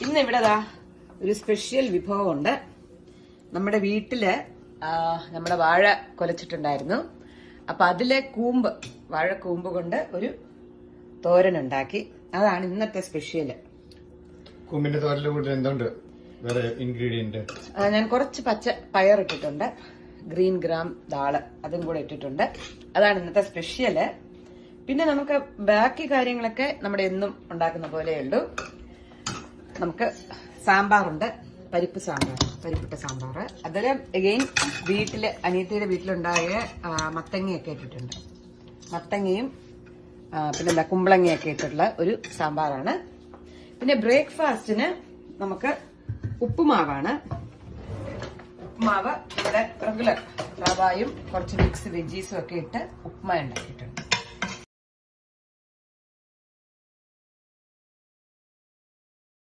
ഇന്ന് ഇവിടെ ഒരു സ്പെഷ്യൽ വിഭവമുണ്ട്. നമ്മുടെ വീട്ടില് നമ്മുടെ വാഴ കൊലച്ചിട്ടുണ്ടായിരുന്നു. അപ്പൊ അതിലെ വാഴക്കൂമ്പ് കൊണ്ട് ഒരു തോരനുണ്ടാക്കി. അതാണ് ഇന്നത്തെ സ്പെഷ്യല്. കൂമ്പിന്റെ തോരന്റെ കൂടെ എന്തുണ്ട് വേറെ ഇൻഗ്രീഡിയന്റ്? ഞാൻ കുറച്ച് പച്ച പയർ ഇട്ടിട്ടുണ്ട്, ഗ്രീൻ ഗ്രാം ദാള് അതും കൂടെ ഇട്ടിട്ടുണ്ട്. അതാണ് ഇന്നത്തെ സ്പെഷ്യല്. പിന്നെ നമുക്ക് ബാക്കി കാര്യങ്ങളൊക്കെ നമ്മുടെ എന്നും ഉണ്ടാക്കുന്ന പോലെയുള്ളൂ. നമുക്ക് സാമ്പാറുണ്ട്, പരിപ്പിട്ട സാമ്പാർ. അതില് അഗെയിൻ അനിയത്തിയുടെ വീട്ടിലുണ്ടായ മത്തങ്ങയൊക്കെ ഇട്ടിട്ടുണ്ട്. മത്തങ്ങയും പിന്നെ കുമ്പളങ്ങയൊക്കെ ഇട്ടിട്ടുള്ള ഒരു സാമ്പാറാണ്. പിന്നെ ബ്രേക്ക്ഫാസ്റ്റിന് നമുക്ക് ഉപ്പുമാവാണ്. ഉപ്പുമാവ് ഇവിടെ റെഗുലർ റവായും കുറച്ച് മിക്സ് വെജീസും ഒക്കെ ഇട്ട് ഉപ്പുമാവ് ഉണ്ടാക്കി.